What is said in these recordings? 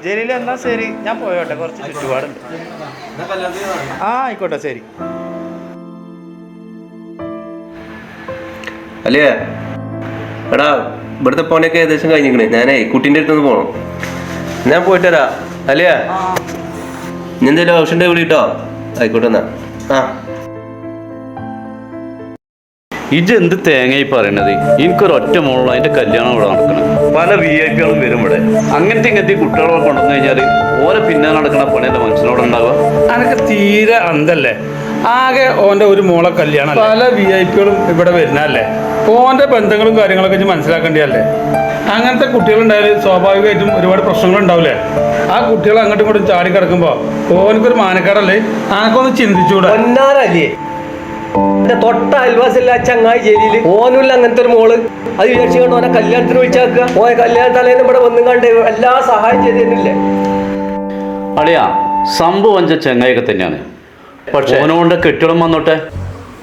ജലീൽ എന്നാ ശരി, ഞാൻ പോയോട്ടെ, കുറച്ച് ചുറ്റുപാടുണ്ട്. ആ ആയിക്കോട്ടെ, ശരി. അല്ലേ എടാ, ഇവിടുത്തെ പണിയൊക്കെ ഏകദേശം കഴിഞ്ഞിരിക്കണേ. ഞാനേ കുട്ടീൻ്റെ അടുത്തൊന്ന് പോകണം. ഞാൻ പോയിട്ട് വരാ. അല്ലേ ഇനി എന്തെങ്കിലും ആവശ്യമുണ്ടെ വിളിട്ടോ. ആയിക്കോട്ടെ എന്നാ. ആ ഇജ് എന്ത് തേങ്ങയായി പറയണത്? എനിക്കൊരു ഒറ്റ മോളുള്ള അതിന്റെ കല്യാണം ഇവിടെ നടക്കണം. പല VIP കളും വരും ഇവിടെ. ഇങ്ങനത്തെ കുട്ടികളെ കൊണ്ടുവന്നു കഴിഞ്ഞാൽ ഓരോ പിന്നാലെ നടക്കുന്ന പണിയല്ല മനസ്സിനോട് ഉണ്ടാവുക. അനക്ക് തീരെ അന്തല്ലേ? ആകെ ഓൻ്റെ ഒരു മോളെ കല്യാണം, പല VIP കളും ഇവിടെ വരുന്നല്ലേ. ഓൻ്റെ ബന്ധങ്ങളും കാര്യങ്ങളൊക്കെ ഇജ്ജ് മനസ്സിലാക്കേണ്ടതല്ലേ? അങ്ങനത്തെ കുട്ടികളുണ്ടായാലും സ്വാഭാവികമായിട്ടും ഒരുപാട് പ്രശ്നങ്ങളുണ്ടാവില്ലേ? ആ കുട്ടികൾ അങ്ങോട്ടും ഇങ്ങോട്ടും ചാടി കിടക്കുമ്പോൾ ഓനക്കൊരു മാനക്കേടല്ലേ? ആനക്കൊന്ന് ചിന്തിച്ചൂടെ? പൊന്നാരല്ലേ എന്റെ തൊട്ട അയൽവാസില്ല ചങ്ങായി ജലീല്. ഓനുമില്ല അങ്ങനത്തെ ഒരു മോള്. അത് വിചാരിച്ചുകൊണ്ട് ഓനെ കല്യാണത്തിന് വിളിച്ചാക്കുക. ഓനെ കല്യാണ തലേന്ന് ഇവിടെ വന്നും കണ്ട് എല്ലാ സഹായം ചെയ്തിരുന്നില്ലേ? അളിയാ, സംഭവം ചെങ്ങായിക്കെ തന്നെയാണ്. പക്ഷെ ഓനോണ്ട് കെട്ടിടം വന്നോട്ടെ,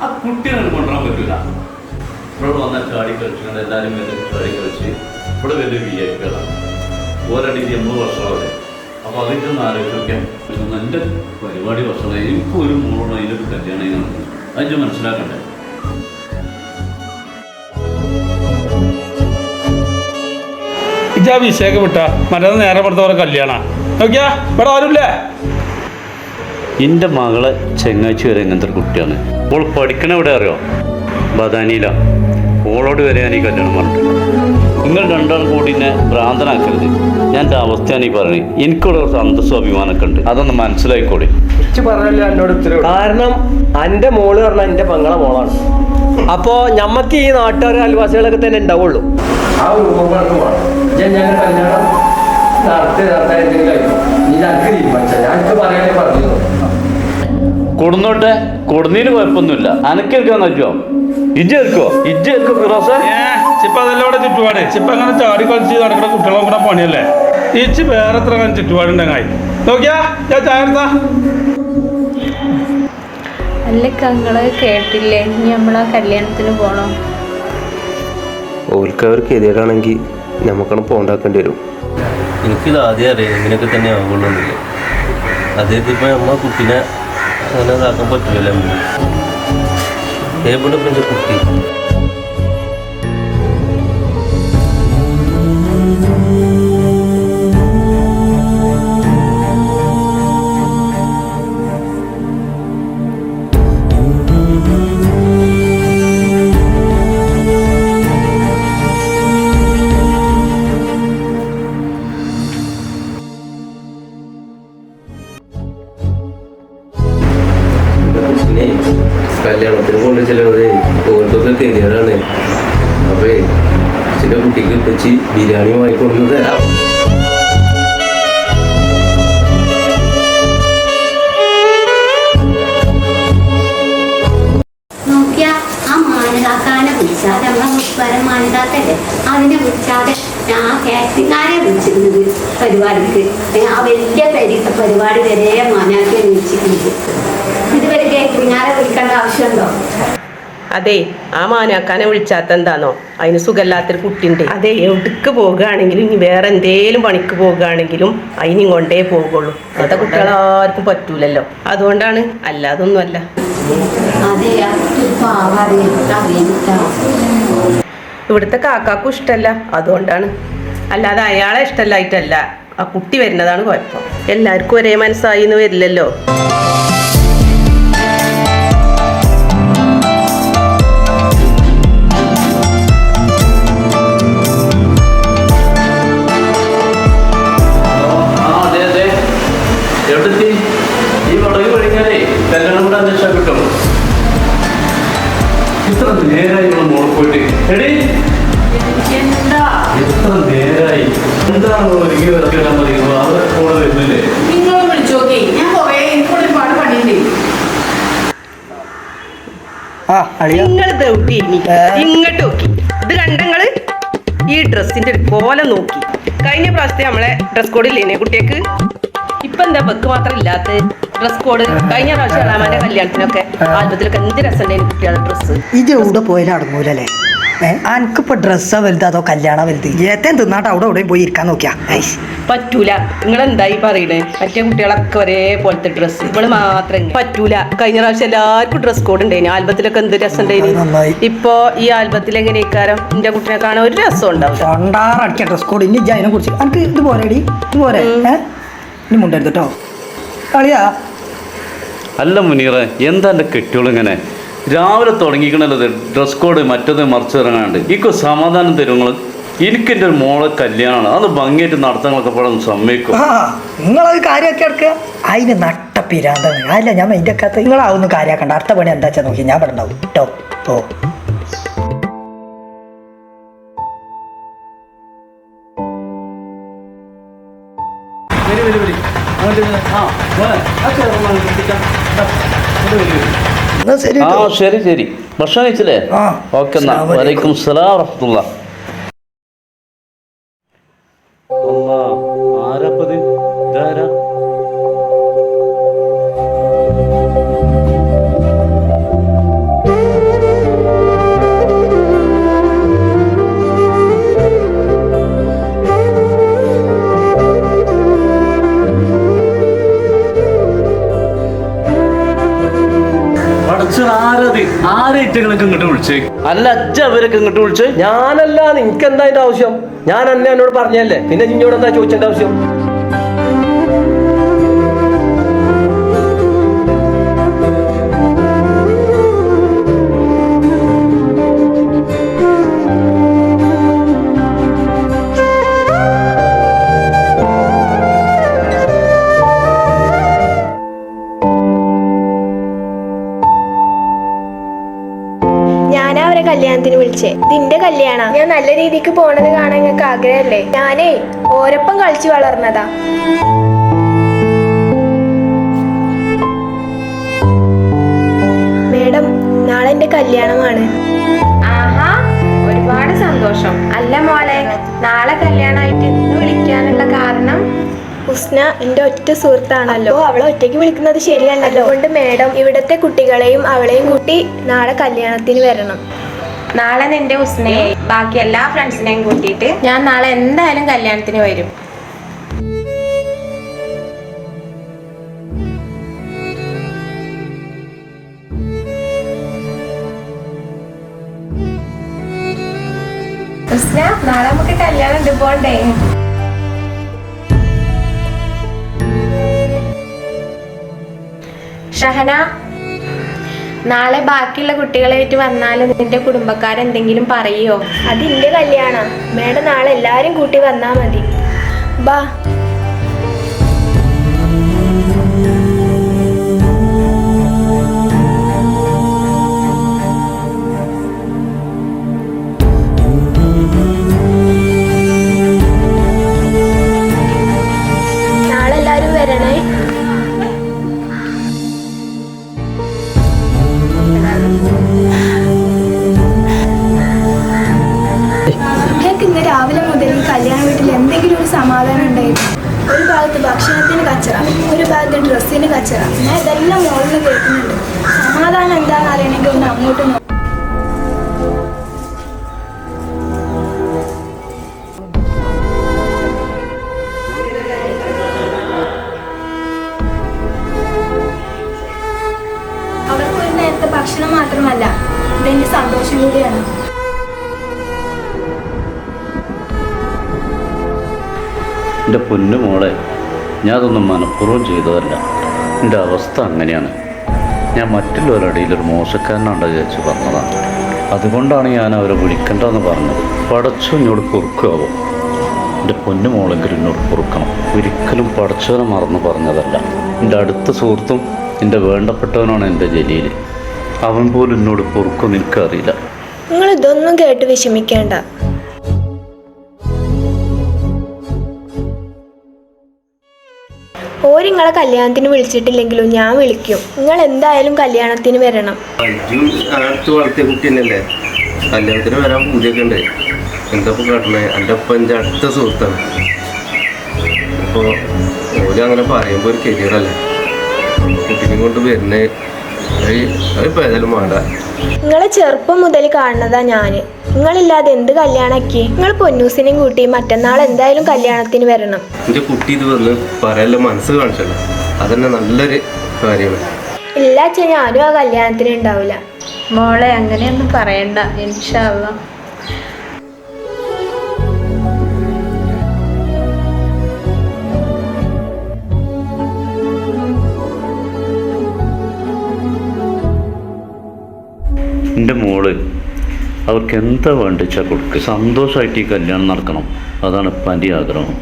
ആ കുട്ടികളെ കൊണ്ടുവരാൻ പറ്റില്ല. ഇവിടെ വന്നാൽ ചാടി കളിച്ചുകൊണ്ട് എല്ലാവരും ചാടി കളിച്ച് ഇവിടെ വലിയ VIP കളാണ്. ഓരടിക്ക് 80 വർഷമാവട്ടെ. അപ്പോൾ അതിൻ്റെ ഒന്ന് ആലോചിക്കാൻ എൻ്റെ പരിപാടി വർഷമായി. എനിക്കും ഒരു മോളോട് അതിൻ്റെ കല്യാണം നടക്കുന്നത്. അത് മനസ്സിലാക്കണ്ടേ? ഇജാ വിഷയൊക്കെ വിട്ടാ മറ്റേ നേരെ പെടുത്തവരെ കല്യാണം നോക്കിയാ ഇവിടെ ആരുമില്ലേ? എൻ്റെ മകളെ ചെങ്ങാഴ്ച വരെ ഇങ്ങനത്തെ ഒരു കുട്ടിയാണ്. ഓൾ പഠിക്കണ എവിടെ അറിയോ? ബദാനിയില. ഓളോട് വരെ ഞാൻ ഈ കല്യാണം പറഞ്ഞു. നിങ്ങൾ രണ്ടാൾ കൂടി എന്നെ ഭ്രാന്തനാക്കരുത്. ഞാൻ എൻ്റെ അവസ്ഥയാണ് ഈ പറയുന്നത്. എനിക്കുള്ള ഒരു അന്തസ്സും അഭിമാനമൊക്കെ ഉണ്ട്. അതൊന്ന് മനസ്സിലായിക്കോളി. പറഞ്ഞല്ലോ എന്നോട് ഉത്തരവ്. കാരണം എൻ്റെ മോള് പറഞ്ഞാൽ എൻ്റെ പെങ്ങളെ മോളാണ്. അപ്പോ ഞമ്മക്ക് ഈ നാട്ടുകാരും അയൽവാസികളൊക്കെ തന്നെ ഉണ്ടാവുള്ളൂ. ആ ഒരു കല്യാണം കൊടുന്നോട്ടെ, കൊടുന്നതിന് കുഴപ്പമൊന്നുമില്ല. അനക്കേൽക്കാൻ പറ്റുമോ? ഇജ്ജേൽക്കോ ഫിറോസ? ചിപ്പ അതെല്ലാം ഇവിടെ ചുറ്റുപാട്. ചിപ്പ അങ്ങനെ ചാടി കളിച്ച് നടക്കുന്ന കുട്ടികളെ കൂടെ പണിയല്ലേ? ഇച്ച് വേറെ എത്ര കാര്യം ചുറ്റുപാടുണ്ടെങ്കിൽ നോക്കിയാ ഞാൻ ചായ എടുത്താ. അല്ലക്ക, നിങ്ങള് കേട്ടില്ലേ? ഇനി നമ്മളാ കല്യാണത്തിന് പോണോ? ഓൽക്ക് അവർക്ക് എതിരാണെങ്കിൽ നമുക്കാണ് പോണ്ടാക്കേണ്ടി വരും. എനിക്കിത് ആദ്യം അറിയാം ഇങ്ങനെയൊക്കെ തന്നെ ആവുള്ളൂന്നില്ല. അദ്ദേഹത്തിന് ഇപ്പം നമ്മളെ കുട്ടീനെ അങ്ങനെ ഇതാക്കാൻ പറ്റില്ലല്ലോ. എവിടെ ഇപ്പം എൻ്റെ കുട്ടി? കല്യാണത്തിന് കൊണ്ട് ചെല്ലുന്നത് ഓരോരുത്തർക്ക് തെരിയാറാണ്. അപ്പേ ചില കുട്ടിക്ക് വെച്ച് ബിരിയാണി വാങ്ങിക്കൊണ്ടു തരാം. നോക്കിയാ ആ മാനകാക്കാനെ വിളിച്ചാൽ നമ്മളെ മുസ്പരം മാനകാക്കല്ലേ, അതിനെ വിളിച്ചാതെ ഞാൻ കാറ്ററിംഗാരെ വിളിച്ചിരുന്നത് പരിപാടിക്ക്. ആ വലിയ പെരീത്തെ പരിപാടി വരെ മാനാക്കിയെ വിളിച്ചിട്ടുണ്ട്. ഇതുവരെ കാറ്ററിംഗാരെ വിളിക്കേണ്ട ആവശ്യമുണ്ടോ? അതെ, ആ മാനാക്കാനെ വിളിച്ചാത്ത എന്താണോ, അതിന് സുഖമില്ലാത്തൊരു കുട്ടിയുണ്ട്. അതെ, എവിടേക്ക് പോകുകയാണെങ്കിലും ഇനി വേറെ എന്തേലും പണിക്ക് പോകുകയാണെങ്കിലും അതിനും കൊണ്ടേ പോകുള്ളൂ. അന്നത്തെ കുട്ടികളാർക്കും പറ്റൂലല്ലോ, അതുകൊണ്ടാണ്, അല്ലാതൊന്നും അല്ല. അതെ, ഇവിടുത്തെ കാക്കാക്കും ഇഷ്ടമല്ല, അതുകൊണ്ടാണ്. അല്ലാതെ അയാളെ ഇഷ്ടമല്ലായിട്ടല്ല, ആ കുട്ടി വരുന്നതാണ് കുഴപ്പം. എല്ലാവർക്കും ഒരേ മനസ്സായി എന്ന് വരില്ലല്ലോ. ഇത്ര നേരായി മോള് പോയിട്ട് എത്ര നേരായി എന്താണ് ഒരുങ്ങി വരക്കാൻ പറയുന്നത്? അവർ കൂടെ വരുന്നില്ലേ? നിങ്ങൾ വിളിച്ചോക്കെ, ഞാൻ കുറേ ഒരുപാട് പണിയുണ്ട്. നിങ്ങൾ ഇങ്ങോട്ട് നോക്കി, ഇത് കണ്ടങ്ങള് ഈ ഡ്രസ്സിന്റെ ഒരു കോലം നോക്കി. കഴിഞ്ഞ പ്രാവശ്യത്തെ നമ്മളെ ഡ്രസ് കോഡ് ഇല്ലേനെ കുട്ടികൾക്ക്? ഇപ്പൊ എന്താ ബക്ക് മാത്രം ഇല്ലാത്ത ഡ്രസ് കോഡ്? കഴിഞ്ഞ പ്രാവശ്യം അളാമാന്റെ കല്യാണത്തിനൊക്കെ ആൽബത്തിലൊക്കെ എന്ത് രസമുണ്ടായിരുന്നു കുട്ടികളുടെ ഡ്രസ്സ്. ഇത് എവിടെ പോയാലും അടങ്ങൂലല്ലേ? എനിക്കിപ്പോ ഡ്രസ്സാ വലുത് അതോ കല്യാണം വലുത് ഏത്തേം തിന്നാട്ട് അവിടെ എവിടെയും പോയി ഇരിക്കാൻ നോക്കിയാ പറ്റൂല. നിങ്ങൾ എന്തായി പറയണേ? മറ്റേ കുട്ടികളൊക്കെ ഒരേ പോലത്തെ ഡ്രസ്സ്, ഇവള് മാത്രം പറ്റൂല. കഴിഞ്ഞ പ്രാവശ്യം എല്ലാവർക്കും ഡ്രസ് കോഡ് ഉണ്ടായിന്. ആൽബത്തിലൊക്കെ എന്ത് രസം ഉണ്ടായിന്. ഇപ്പൊ ഈ ആൽബത്തിൽ എങ്ങനെ ഇക്കാരം എന്റെ കുട്ടിനെ കാണാൻ ഒരു രസം ഉണ്ടാവും. അടിക്ക ഡ്രസ് കോഡ് ഇനി അതിനെ കുറിച്ച് എനിക്ക് ഇത് പോരെടി, ഇത് പോരെ ഇനി മുണ്ടെടുത്ത് കേട്ടോ കളിയാ. അല്ല മുനീറെ, എന്താ എൻ്റെ കെട്ടിയോളിങ്ങനെ രാവിലെ തുടങ്ങിക്കണല്ലോ ഡ്രസ് കോഡ് മറ്റത് മറിച്ച് ഇറങ്ങാണ്ട്. ഇക്കൊ സമാധാനം തരുങ്ങൾ. എനിക്ക് എൻ്റെ ഒരു മോളെ കല്യാണമാണ്, അത് ഭംഗിയായിട്ട് നടത്താനൊക്കെ പാടൊന്ന് സമ്മതിക്കും. നിങ്ങളത് കാര്യമൊക്കെ എടുക്കുക. അതിന് നട്ട പിരാന്താണ്. അല്ല ഞാൻ അതിൻ്റെ അകത്ത് നിങ്ങളാവുന്ന കാര്യമാക്കണ്ട. അടുത്ത പണി എന്താ വെച്ചാൽ നോക്കി ഞാൻ ഇവിടെ ഉണ്ടാവും കേട്ടോ. ഓ ശരി ശരി. ഭക്ഷണം കഴിച്ചില്ലേ? ഓക്കെ എന്നാ. വലൈക്കും സലാം വറഹ്മത്തുള്ളാ. ആരപ്പത്? ഇതാരാ? ആരേറ്റങ്ങളൊക്കെ ഇങ്ങോട്ട് വിളിച്ചേ? അല്ല അച്ഛ അവരൊക്കെ ഇങ്ങോട്ട് വിളിച്ച് ഞാനല്ല. നിനക്ക് എന്താ അതിന്റെ ആവശ്യം? ഞാൻ അന്നെ എന്നോട് പറഞ്ഞല്ലേ, പിന്നെ നിന്നോട് എന്താ ചോദിച്ചേണ്ട ആവശ്യം? കല്യാണത്തിന് വിളിച്ചേ. ഇതിന്റെ കല്യാണ. ഞാൻ നല്ല രീതിക്ക് പോണത് കാണാൻ നിങ്ങൾക്ക് ആഗ്രഹമല്ലേ? ഞാനേ ഓരൊപ്പം കളിച്ചു വളർന്നതാ. മേഡം, നാളെ എന്റെ കല്യാണമാണ്. ആഹാ, ഒരുപാട് സന്തോഷം. അല്ല മോളെ, നാളെ കല്യാണമായിട്ട് ഇന്ന് വിളിക്കാനുള്ള കാരണം? ഉസ്ന എന്റെ ഒറ്റ സുഹൃത്താണല്ലോ, അവളെ ഒറ്റയ്ക്ക് വിളിക്കുന്നത് ശരിയല്ലല്ലോ. അതുകൊണ്ട് മേഡം ഇവിടത്തെ കുട്ടികളെയും അവളെയും കൂട്ടി നാളെ കല്യാണത്തിന് വരണം. നാളെ നിന്റെ ഉസ്നയെ ബാക്കി എല്ലാ ഫ്രണ്ട്സിനെയും കൂട്ടിയിട്ട് ഞാൻ നാളെ എന്തായാലും കല്യാണത്തിന് വരും. ഉസ്ന, നാളെ നമുക്ക് കല്യാണം ഉണ്ട്, പോണ്ടേ? ഷഹന, നാളെ ബാക്കിയുള്ള കുട്ടികളായിട്ട് വന്നാലും നിന്റെ കുടുംബക്കാരെന്തെങ്കിലും പറയോ? അതിന്റെ കല്യാണ. മേഡം നാളെ എല്ലാരും കൂട്ടി വന്നാ മതി. ബാ. നാളെ എല്ലാരും വരണേ. ഇന്ന് രാവിലെ മുതൽ ഈ കല്യാണ വീട്ടിൽ എന്തെങ്കിലും ഒരു സമാധാനം ഉണ്ടായിരുന്നു. ഒരു ഭാഗത്ത് ഭക്ഷണത്തിന് കച്ചറ, ഒരു ഭാഗത്ത് ഡ്രസ്സിന് കച്ചറ. ഞാൻ ഇതെല്ലാം മോളിൽ കേൾക്കുന്നുണ്ട്. സമാധാനം എന്താണെന്ന് അറിയണമെങ്കിൽ ഒന്ന് അങ്ങോട്ട് നോക്കും. അവർക്ക് ഒരു നേരത്തെ ഭക്ഷണം മാത്രമല്ല, ഇതെന്റെ സന്തോഷം കൂടിയാണ്. എൻ്റെ പൊന്നു മോളെ, ഞാൻ അതൊന്നും മനഃപൂർവ്വം ചെയ്തതല്ല. എൻ്റെ അവസ്ഥ അങ്ങനെയാണ്. ഞാൻ മറ്റുള്ളവരുടെ ഒരു മോശക്കാരനുണ്ടോ വിചാരിച്ച് പറഞ്ഞതാണ്. അതുകൊണ്ടാണ് ഞാൻ അവരെ വിളിക്കണ്ടെന്ന് പറഞ്ഞത്. പടച്ചു എന്നോട് പൊറുക്കാവും. എൻ്റെ പൊന്നു മോളെങ്കിലും എന്നോട് പൊറുക്കണം. ഒരിക്കലും പടച്ചവനെ മറന്നു പറഞ്ഞതല്ല. എൻ്റെ അടുത്ത സുഹൃത്തും എൻ്റെ വേണ്ടപ്പെട്ടവനാണ് എൻ്റെ ജലീൽ. അവൻ പോലും എന്നോട് പൊറുക്കുമെന്ന് എനിക്കറിയില്ല. നിങ്ങൾ ഇതൊന്നും കേട്ട് വിഷമിക്കേണ്ട. ഓരിങ്ങളെ കല്യാണത്തിന് വിളിച്ചിട്ടില്ലെങ്കിലും ഞാൻ വിളിക്കും. നിങ്ങൾ എന്തായാലും കല്യാണത്തിന് വരണം. അടുത്ത് വളർത്തിയ കുട്ടി തന്നെയല്ലേ, കല്യാണത്തിന് വരാൻ പൂജയൊക്കെ ഉണ്ട്. എന്താ ഇപ്പോൾ കാട്ടണേ? എൻ്റെ ഒപ്പം എൻ്റെ അടുത്ത സുഹൃത്താണ്. അപ്പോൾ ഓര് അങ്ങനെ പറയുമ്പോൾ ഒരു കരിയറല്ലേ, കുട്ടീനെ കൊണ്ട് വരുന്നേ അതിപ്പോ ഏതായാലും വേണ്ട. നിങ്ങളെ ചെറുപ്പം മുതൽ കാണുന്നതാ ഞാന്. നിങ്ങളില്ലാതെ എന്ത് കല്യാണാക്കി? നിങ്ങൾ പൊന്നൂസിനെയും കൂട്ടി മറ്റന്നാൾ എന്തായാലും കല്യാണത്തിന് വരണം. എന്റെ കുട്ടി ഇത് വന്ന് പറയാനുള്ള മനസ്സ് കാണിച്ചല്ലോ, അതന്നെ നല്ലൊരു കാര്യമാണ്. ഇല്ല അച്ഛാ, ഞാനും ആ കല്യാണത്തിന് ഉണ്ടാവില്ല. മോളെ അങ്ങനെയൊന്നും പറയണ്ട, ഇൻഷാ അല്ലാഹ്. എൻ്റെ മോള് അവർക്ക് എന്താ വേണ്ടിച്ചാൽ കൊടുക്കുക. സന്തോഷമായിട്ട് ഈ കല്യാണം നടക്കണം, അതാണ് ഇപ്പം എൻ്റെ ആഗ്രഹം.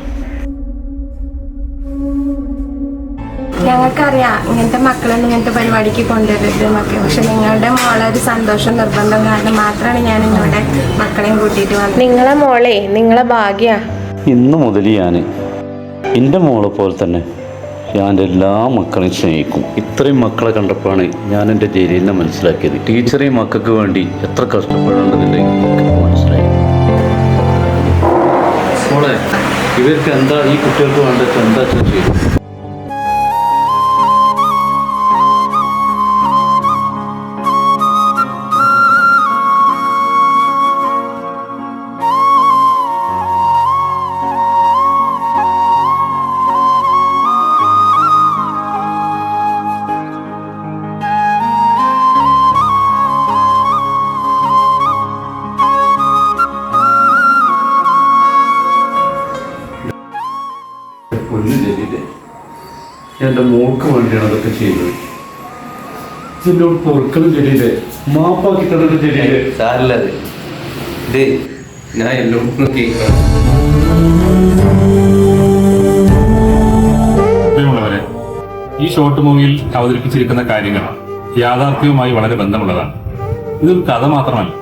ഞങ്ങൾക്കറിയാം ഇങ്ങനത്തെ മക്കളൊന്നും ഇങ്ങനത്തെ പരിപാടിക്ക് കൊണ്ടുവരരുത് എന്നൊക്കെ, പക്ഷെ നിങ്ങളുടെ മോളെ ഒരു സന്തോഷം നിർബന്ധം കാരണം മാത്രമാണ് ഞാൻ ഇന്നോടെ മക്കളെയും കൂട്ടിയിട്ട് വന്നത്. നിങ്ങളെ മോളെ നിങ്ങളെ ഭാഗ്യ. ഇന്ന് മുതൽ ഞാൻ എൻ്റെ മോളെ പോലെ തന്നെ ഞാൻ എൻ്റെ എല്ലാ മക്കളെയും സ്നേഹിക്കും. ഇത്രയും മക്കളെ കണ്ടപ്പോഴാണ് ഞാൻ എൻ്റെ ജലീലിനെ മനസ്സിലാക്കിയത്. ടീച്ചറേയും മക്കൾക്ക് വേണ്ടി എത്ര കഷ്ടപ്പെടേണ്ടതിൻ്റെ മനസ്സിലായി. മോളെ ഇവർക്ക് എന്താ ഈ കുട്ടികൾക്ക് വേണ്ടത് എന്താ ചെയ്തു? പൊന്നു ജലീലെ, എൻ്റെ മോൾക്ക് വേണ്ടിയാണ് അതൊക്കെ ചെയ്തത്. എന്നോട് പൊറുക്കണം ജലീലെ, മാപ്പാക്കി തന്നത് ജലീലെ. സാരല്ലത് ഇത് ഞാൻ എല്ലായിടത്തും കേൾക്കണം. പ്രിയമുള്ളവരെ, ഈ ഷോർട്ട് മൂവിയിൽ അവതരിപ്പിച്ചിരിക്കുന്ന കാര്യങ്ങൾ യാഥാർത്ഥ്യവുമായി വളരെ ബന്ധമുള്ളതാണ്. ഇതൊരു കഥ മാത്രമല്ല,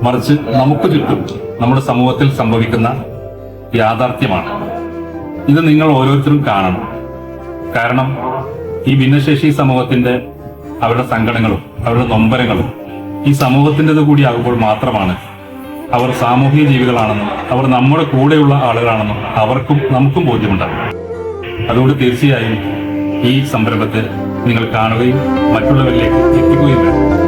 മറിച്ച് നമുക്ക് ചുറ്റും നമ്മുടെ സമൂഹത്തിൽ സംഭവിക്കുന്ന യാഥാർത്ഥ്യമാണ്. ഇത് നിങ്ങൾ ഓരോരുത്തരും കാണണം. കാരണം ഈ ഭിന്നശേഷി സമൂഹത്തിന്റെ അവരുടെ സങ്കടങ്ങളും അവരുടെ നൊമ്പരങ്ങളും ഈ സമൂഹത്തിൻ്റെത് കൂടി ആകുമ്പോൾ മാത്രമാണ് അവർ സാമൂഹിക ജീവികളാണെന്നും അവർ നമ്മുടെ കൂടെയുള്ള ആളുകളാണെന്നും അവർക്കും നമുക്കും ബോധ്യമുണ്ടാകും. അതുകൊണ്ട് തീർച്ചയായും ഈ സംരംഭത്തെ നിങ്ങൾ കാണുകയും മറ്റുള്ളവരിലേക്ക് എത്തിക്കുകയും വേണം.